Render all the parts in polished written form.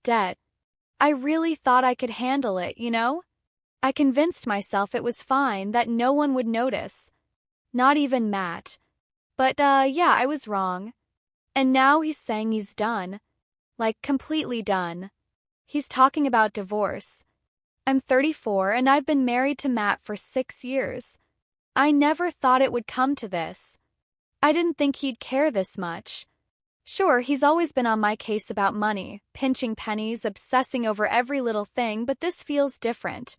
debt. I really thought I could handle it, you know? I convinced myself it was fine, that no one would notice. Not even Matt. But, yeah, I was wrong. And now he's saying he's done. Like, completely done. He's talking about divorce. I'm 34 and I've been married to Matt for 6 years. I never thought it would come to this. I didn't think he'd care this much. Sure, he's always been on my case about money, pinching pennies, obsessing over every little thing, but this feels different.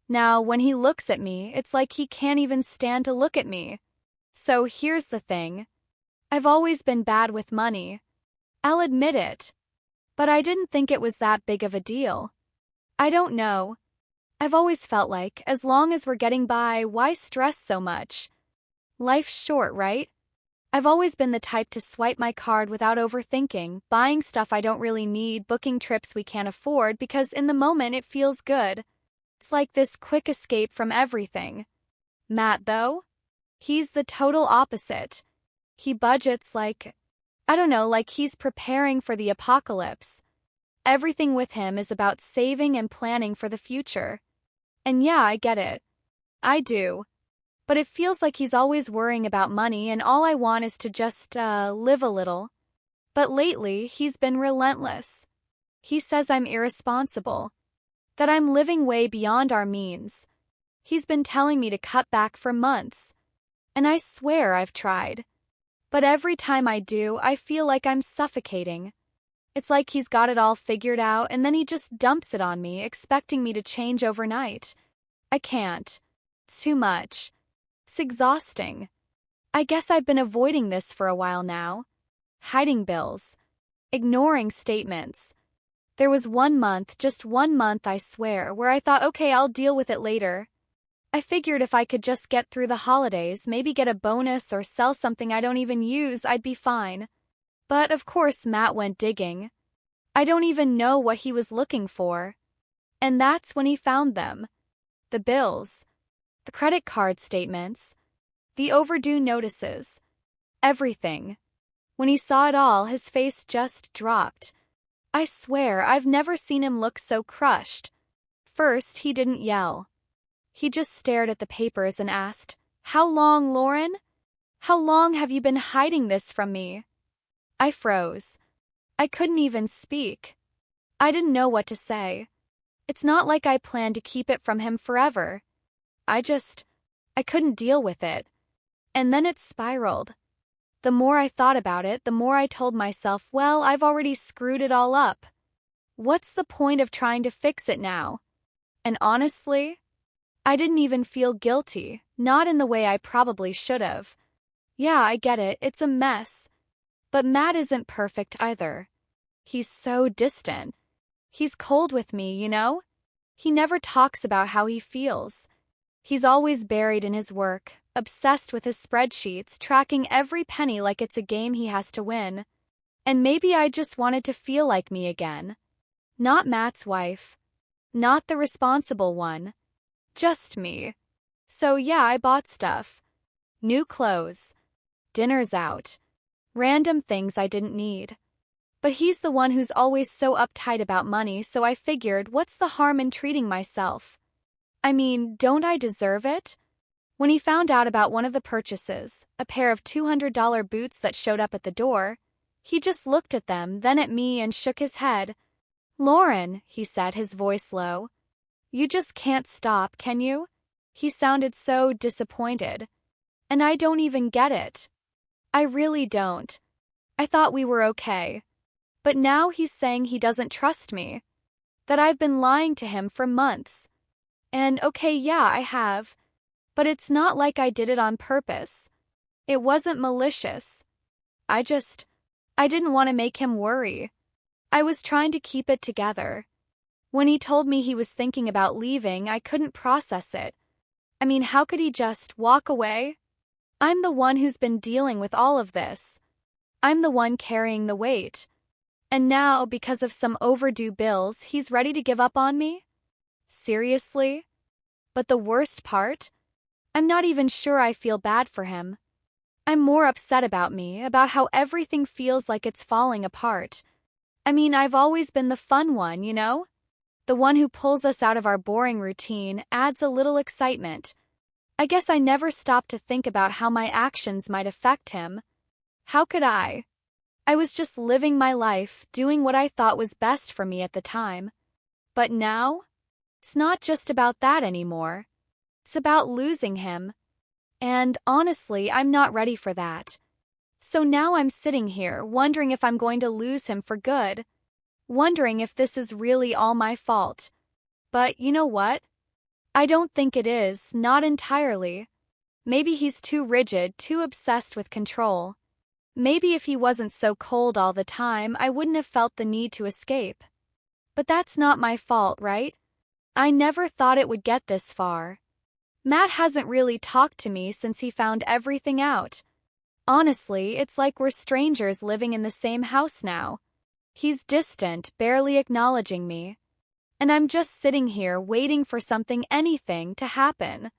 Now, when he looks at me, it's like he can't even stand to look at me. So here's the thing. I've always been bad with money. I'll admit it. But I didn't think it was that big of a deal. I don't know. I've always felt like, as long as we're getting by, why stress so much? Life's short, right? I've always been the type to swipe my card without overthinking, buying stuff I don't really need, booking trips we can't afford because in the moment it feels good. It's like this quick escape from everything. Matt, though? He's the total opposite. He budgets like, I don't know, like he's preparing for the apocalypse. Everything with him is about saving and planning for the future. And yeah, I get it. I do. But it feels like he's always worrying about money and all I want is to just, live a little. But lately, he's been relentless. He says I'm irresponsible. That I'm living way beyond our means. He's been telling me to cut back for months. And I swear I've tried. But every time I do, I feel like I'm suffocating. It's like he's got it all figured out and then he just dumps it on me, expecting me to change overnight. I can't. It's too much. It's exhausting. I guess I've been avoiding this for a while now. Hiding bills. Ignoring statements. There was 1 month, just 1 month I swear, where I thought, okay, I'll deal with it later. I figured if I could just get through the holidays, maybe get a bonus or sell something I don't even use, I'd be fine. But of course Matt went digging. I don't even know what he was looking for. And that's when he found them. The bills. The credit card statements. The overdue notices. Everything. When he saw it all, his face just dropped. I swear, I've never seen him look so crushed. First, he didn't yell. He just stared at the papers and asked, "How long, Lauren? How long have you been hiding this from me?" I froze. I couldn't even speak. I didn't know what to say. It's not like I planned to keep it from him forever. I couldn't deal with it. And then it spiraled. The more I thought about it, the more I told myself, well, I've already screwed it all up. What's the point of trying to fix it now? And honestly, I didn't even feel guilty, not in the way I probably should have. Yeah, I get it, it's a mess. But Matt isn't perfect either. He's so distant. He's cold with me, you know? He never talks about how he feels. He's always buried in his work, obsessed with his spreadsheets, tracking every penny like it's a game he has to win. And maybe I just wanted to feel like me again. Not Matt's wife. Not the responsible one. Just me. So yeah, I bought stuff. New clothes. Dinners out. Random things I didn't need. But he's the one who's always so uptight about money, so I figured, what's the harm in treating myself? I mean, don't I deserve it? When he found out about one of the purchases, a pair of $200 boots that showed up at the door, he just looked at them, then at me and shook his head. "Lauren," he said, his voice low. "You just can't stop, can you?" He sounded so disappointed. And I don't even get it. I really don't. I thought we were okay. But now he's saying he doesn't trust me. That I've been lying to him for months. And okay, yeah, I have. But it's not like I did it on purpose. It wasn't malicious. I didn't want to make him worry. I was trying to keep it together. When he told me he was thinking about leaving, I couldn't process it. I mean, how could he just walk away? I'm the one who's been dealing with all of this. I'm the one carrying the weight. And now, because of some overdue bills, he's ready to give up on me? Seriously? But the worst part? I'm not even sure I feel bad for him. I'm more upset about me, about how everything feels like it's falling apart. I mean, I've always been the fun one, you know? The one who pulls us out of our boring routine, adds a little excitement. I guess I never stopped to think about how my actions might affect him. How could I? I was just living my life, doing what I thought was best for me at the time. But now? It's not just about that anymore. It's about losing him. And honestly, I'm not ready for that. So now I'm sitting here, wondering if I'm going to lose him for good. Wondering if this is really all my fault. But you know what? I don't think it is, not entirely. Maybe he's too rigid, too obsessed with control. Maybe if he wasn't so cold all the time, I wouldn't have felt the need to escape. But that's not my fault, right? I never thought it would get this far. Matt hasn't really talked to me since he found everything out. Honestly, it's like we're strangers living in the same house now. He's distant, barely acknowledging me. And I'm just sitting here waiting for something, anything, to happen.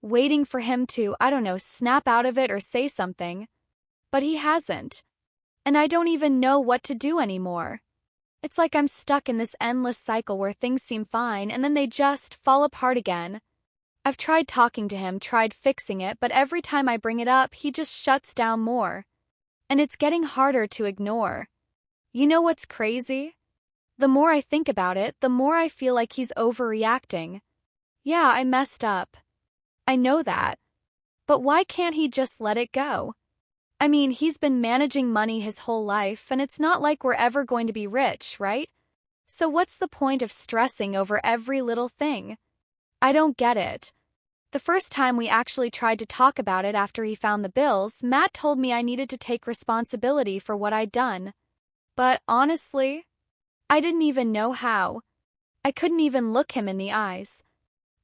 Waiting for him to, I don't know, snap out of it or say something. But he hasn't. And I don't even know what to do anymore. It's like I'm stuck in this endless cycle where things seem fine and then they just fall apart again. I've tried talking to him, tried fixing it, but every time I bring it up, he just shuts down more. And it's getting harder to ignore. You know what's crazy? The more I think about it, the more I feel like he's overreacting. Yeah, I messed up. I know that. But why can't he just let it go? I mean, he's been managing money his whole life, and it's not like we're ever going to be rich, right? So what's the point of stressing over every little thing? I don't get it. The first time we actually tried to talk about it after he found the bills, Matt told me I needed to take responsibility for what I'd done. But honestly, I didn't even know how. I couldn't even look him in the eyes.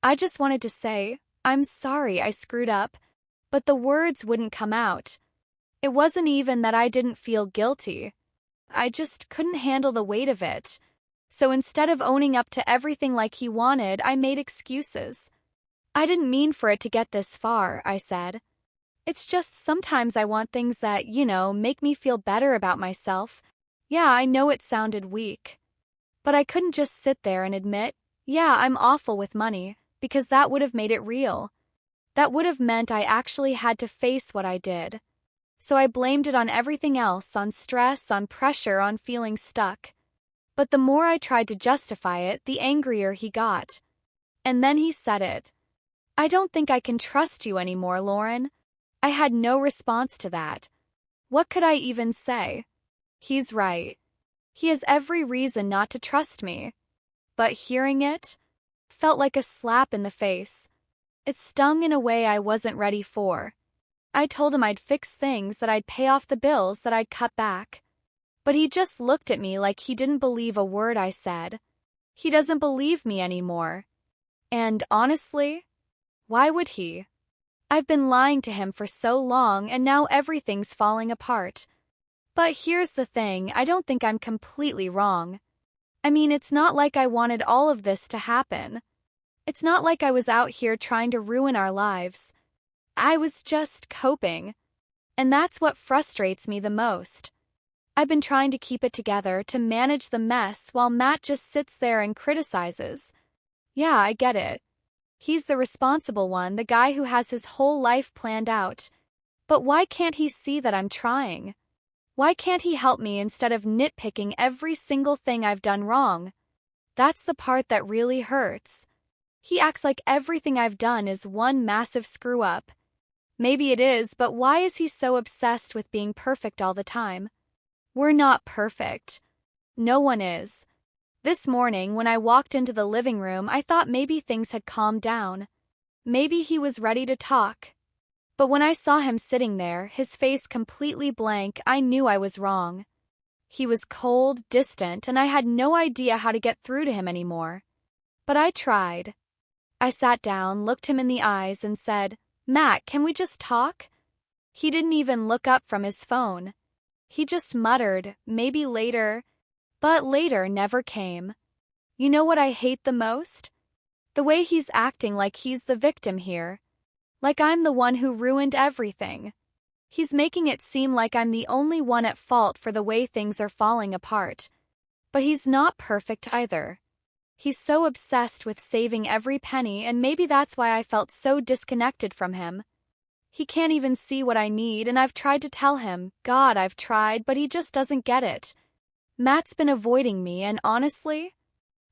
I just wanted to say, I'm sorry I screwed up, but the words wouldn't come out. It wasn't even that I didn't feel guilty. I just couldn't handle the weight of it. So instead of owning up to everything like he wanted, I made excuses. I didn't mean for it to get this far, I said. It's just sometimes I want things that, make me feel better about myself. Yeah, I know it sounded weak. But I couldn't just sit there and admit, yeah, I'm awful with money, because that would have made it real. That would have meant I actually had to face what I did. So I blamed it on everything else, on stress, on pressure, on feeling stuck. But the more I tried to justify it, the angrier he got. And then he said it. I don't think I can trust you anymore, Lauren. I had no response to that. What could I even say? He's right. He has every reason not to trust me. But hearing it felt like a slap in the face. It stung in a way I wasn't ready for. I told him I'd fix things, that I'd pay off the bills, that I'd cut back. But he just looked at me like he didn't believe a word I said. He doesn't believe me anymore. And honestly, why would he? I've been lying to him for so long, and now everything's falling apart. But here's the thing, I don't think I'm completely wrong. I mean, it's not like I wanted all of this to happen. It's not like I was out here trying to ruin our lives. I was just coping. And that's what frustrates me the most. I've been trying to keep it together, to manage the mess, while Matt just sits there and criticizes. Yeah, I get it. He's the responsible one, the guy who has his whole life planned out. But why can't he see that I'm trying? Why can't he help me instead of nitpicking every single thing I've done wrong? That's the part that really hurts. He acts like everything I've done is one massive screw-up. Maybe it is, but why is he so obsessed with being perfect all the time? We're not perfect. No one is. This morning, when I walked into the living room, I thought maybe things had calmed down. Maybe he was ready to talk. But when I saw him sitting there, his face completely blank, I knew I was wrong. He was cold, distant, and I had no idea how to get through to him anymore. But I tried. I sat down, looked him in the eyes, and said, Matt, can we just talk? He didn't even look up from his phone. He just muttered, maybe later, but later never came. You know what I hate the most? The way he's acting like he's the victim here. Like I'm the one who ruined everything. He's making it seem like I'm the only one at fault for the way things are falling apart. But he's not perfect either. He's so obsessed with saving every penny, and maybe that's why I felt so disconnected from him. He can't even see what I need, and I've tried to tell him. God, I've tried, but he just doesn't get it. Matt's been avoiding me, and honestly,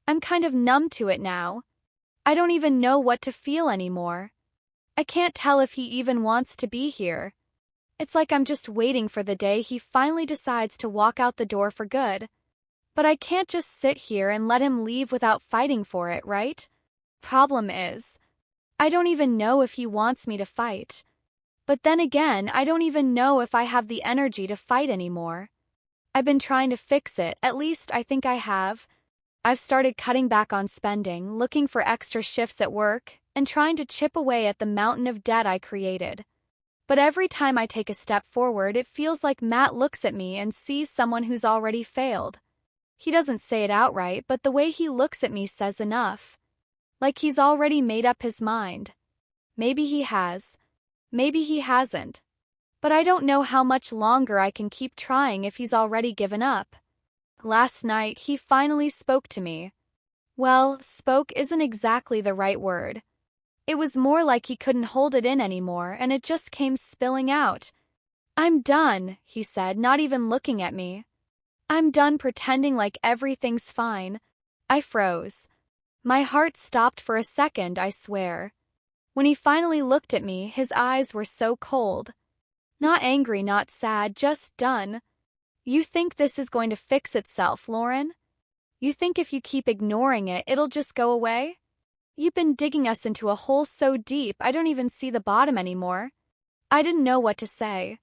I'm kind of numb to it now. I don't even know what to feel anymore. I can't tell if he even wants to be here. It's like I'm just waiting for the day he finally decides to walk out the door for good. But I can't just sit here and let him leave without fighting for it, right? Problem is, I don't even know if he wants me to fight. But then again, I don't even know if I have the energy to fight anymore. I've been trying to fix it, at least I think I have. I've started cutting back on spending, looking for extra shifts at work, and trying to chip away at the mountain of debt I created. But every time I take a step forward, it feels like Matt looks at me and sees someone who's already failed. He doesn't say it outright, but the way he looks at me says enough. Like he's already made up his mind. Maybe he has. Maybe he hasn't. But I don't know how much longer I can keep trying if he's already given up. Last night, he finally spoke to me. Well, spoke isn't exactly the right word. It was more like he couldn't hold it in anymore, and it just came spilling out. I'm done, he said, not even looking at me. I'm done pretending like everything's fine. I froze. My heart stopped for a second, I swear. When he finally looked at me, his eyes were so cold. Not angry, not sad, just done. You think this is going to fix itself, Lauren? You think if you keep ignoring it, it'll just go away? You've been digging us into a hole so deep, I don't even see the bottom anymore. I didn't know what to say.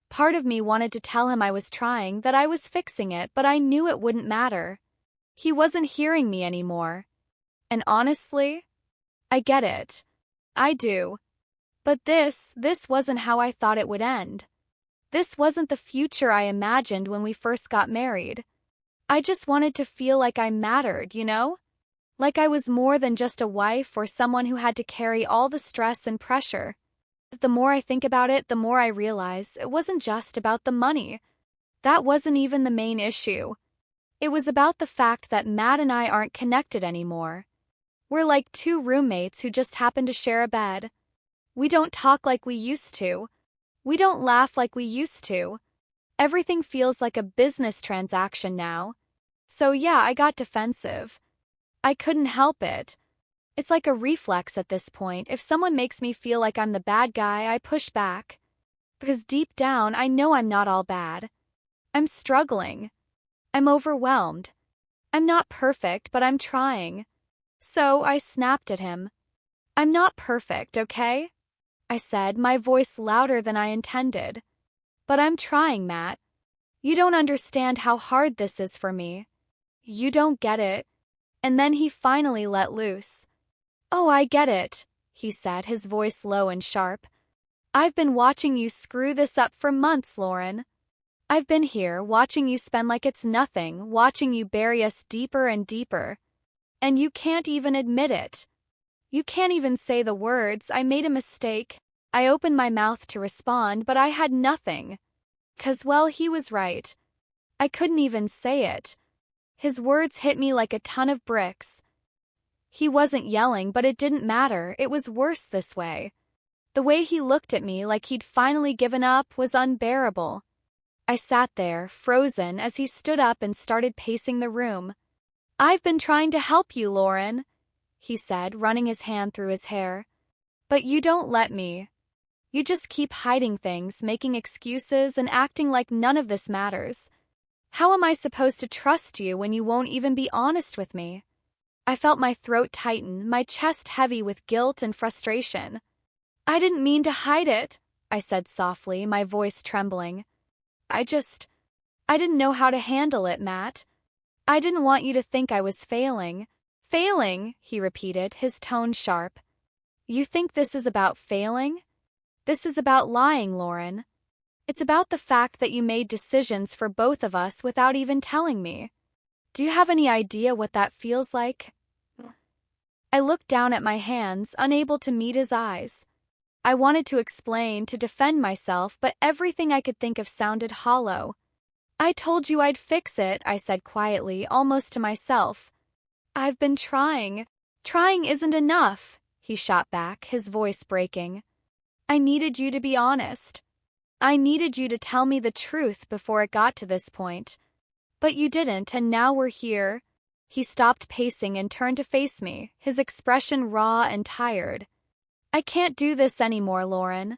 Part of me wanted to tell him I was trying, that I was fixing it, but I knew it wouldn't matter. He wasn't hearing me anymore. And honestly, I get it. I do. But this wasn't how I thought it would end. This wasn't the future I imagined when we first got married. I just wanted to feel like I mattered, you know? Like I was more than just a wife or someone who had to carry all the stress and pressure. The more I think about it, the more I realize it wasn't just about the money. That wasn't even the main issue. It was about the fact that Matt and I aren't connected anymore. We're like two roommates who just happen to share a bed. We don't talk like we used to. We don't laugh like we used to. Everything feels like a business transaction now. So yeah, I got defensive. I couldn't help it. It's like a reflex at this point. If someone makes me feel like I'm the bad guy, I push back. Because deep down, I know I'm not all bad. I'm struggling. I'm overwhelmed. I'm not perfect, but I'm trying. So I snapped at him. I'm not perfect, okay? I said, my voice louder than I intended. But I'm trying, Matt. You don't understand how hard this is for me. You don't get it. And then he finally let loose. Oh, I get it, he said, his voice low and sharp. I've been watching you screw this up for months, Lauren. I've been here, watching you spend like it's nothing, watching you bury us deeper and deeper. And you can't even admit it. You can't even say the words, I made a mistake. I opened my mouth to respond, but I had nothing. 'Cause, well, he was right. I couldn't even say it. His words hit me like a ton of bricks. He wasn't yelling, but it didn't matter. It was worse this way. The way he looked at me like he'd finally given up was unbearable. I sat there, frozen, as he stood up and started pacing the room. I've been trying to help you, Lauren, he said, running his hand through his hair. But you don't let me. You just keep hiding things, making excuses, and acting like none of this matters. How am I supposed to trust you when you won't even be honest with me? I felt my throat tighten, my chest heavy with guilt and frustration. I didn't mean to hide it, I said softly, my voice trembling. I didn't know how to handle it, Matt. I didn't want you to think I was failing. Failing, he repeated, his tone sharp. You think this is about failing? This is about lying, Lauren. It's about the fact that you made decisions for both of us without even telling me. Do you have any idea what that feels like? I looked down at my hands, unable to meet his eyes. I wanted to explain, to defend myself, but everything I could think of sounded hollow. I told you I'd fix it, I said quietly, almost to myself. I've been trying. Trying isn't enough, he shot back, his voice breaking. I needed you to be honest. I needed you to tell me the truth before it got to this point. But you didn't, and now we're here. He stopped pacing and turned to face me, his expression raw and tired. I can't do this anymore, Lauren.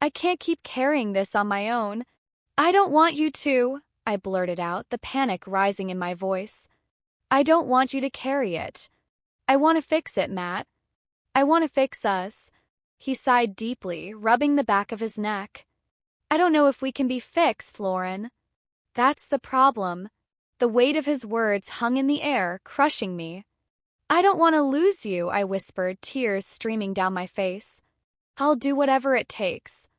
I can't keep carrying this on my own. I don't want you to, I blurted out, the panic rising in my voice. I don't want you to carry it. I want to fix it, Matt. I want to fix us. He sighed deeply, rubbing the back of his neck. I don't know if we can be fixed, Lauren. That's the problem. The weight of his words hung in the air, crushing me. I don't want to lose you, I whispered, tears streaming down my face. I'll do whatever it takes.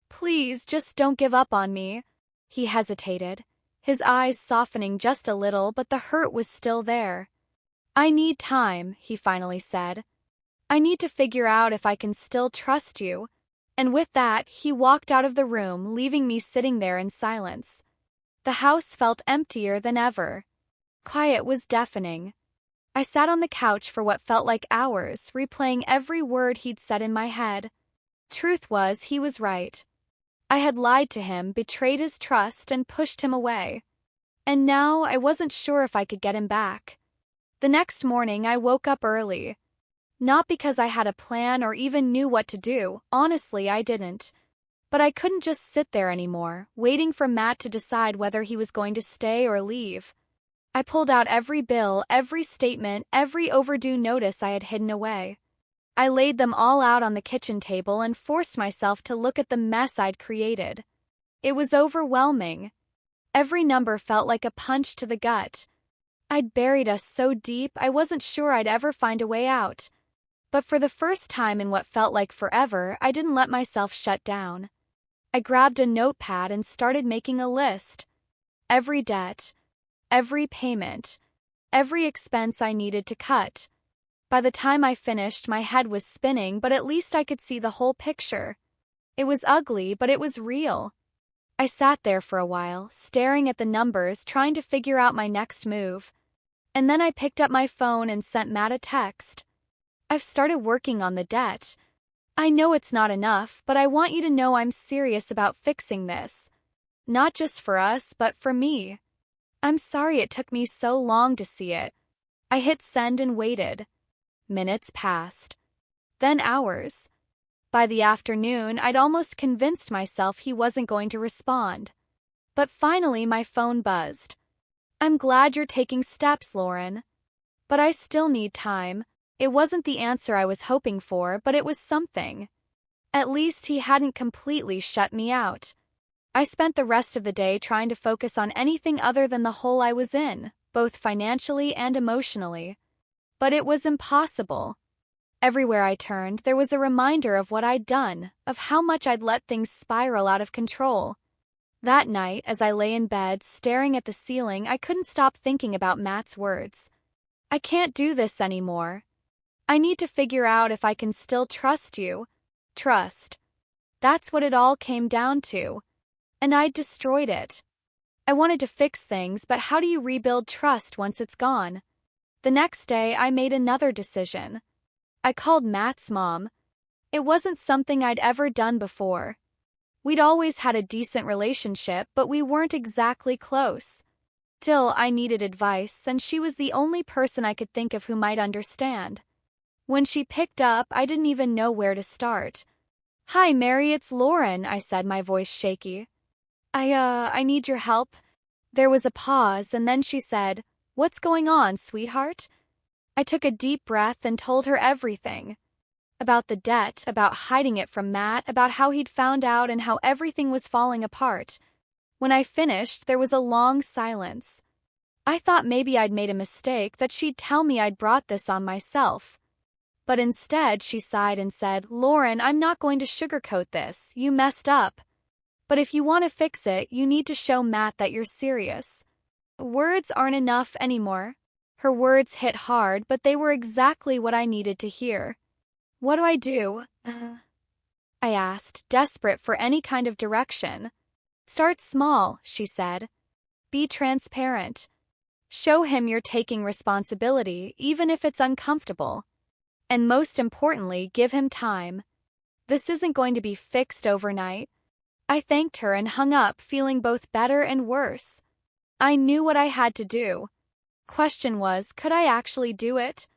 Please, just don't give up on me. He hesitated, his eyes softening just a little, but the hurt was still there. I need time, he finally said. I need to figure out if I can still trust you. And with that, he walked out of the room, leaving me sitting there in silence. The house felt emptier than ever. Quiet was deafening. I sat on the couch for what felt like hours, replaying every word he'd said in my head. Truth was, he was right. I had lied to him, betrayed his trust, and pushed him away. And now I wasn't sure if I could get him back. The next morning, I woke up early. Not because I had a plan or even knew what to do, honestly, I didn't. But I couldn't just sit there anymore, waiting for Matt to decide whether he was going to stay or leave. I pulled out every bill, every statement, every overdue notice I had hidden away. I laid them all out on the kitchen table and forced myself to look at the mess I'd created. It was overwhelming. Every number felt like a punch to the gut. I'd buried us so deep I wasn't sure I'd ever find a way out. But for the first time in what felt like forever, I didn't let myself shut down. I grabbed a notepad and started making a list. Every debt, every payment, every expense I needed to cut. By the time I finished, my head was spinning, but at least I could see the whole picture. It was ugly, but it was real. I sat there for a while, staring at the numbers, trying to figure out my next move. And then I picked up my phone and sent Matt a text. I've started working on the debt. I know it's not enough, but I want you to know I'm serious about fixing this. Not just for us, but for me. I'm sorry it took me so long to see it. I hit send and waited. Minutes passed. Then hours. By the afternoon, I'd almost convinced myself he wasn't going to respond. But finally, my phone buzzed. I'm glad you're taking steps, Lauren. But I still need time. It wasn't the answer I was hoping for, but it was something. At least he hadn't completely shut me out. I spent the rest of the day trying to focus on anything other than the hole I was in, both financially and emotionally. But it was impossible. Everywhere I turned, there was a reminder of what I'd done, of how much I'd let things spiral out of control. That night, as I lay in bed, staring at the ceiling, I couldn't stop thinking about Matt's words. I can't do this anymore. I need to figure out if I can still trust you. Trust. That's what it all came down to. And I'd destroyed it. I wanted to fix things, but how do you rebuild trust once it's gone? The next day, I made another decision. I called Matt's mom. It wasn't something I'd ever done before. We'd always had a decent relationship, but we weren't exactly close. Still, I needed advice, and she was the only person I could think of who might understand. When she picked up, I didn't even know where to start. Hi, Mary, it's Lauren, I said, my voice shaky. I need your help. There was a pause, and then she said, What's going on, sweetheart? I took a deep breath and told her everything. About the debt, about hiding it from Matt, about how he'd found out and how everything was falling apart. When I finished, there was a long silence. I thought maybe I'd made a mistake, that she'd tell me I'd brought this on myself. But instead, she sighed and said, Lauren, I'm not going to sugarcoat this. You messed up. But if you want to fix it, you need to show Matt that you're serious. Words aren't enough anymore. Her words hit hard, but they were exactly what I needed to hear. What do I do? I asked, desperate for any kind of direction. Start small, she said. Be transparent. Show him you're taking responsibility, even if it's uncomfortable. And most importantly, give him time. This isn't going to be fixed overnight. I thanked her and hung up, feeling both better and worse. I knew what I had to do. Question was, could I actually do it?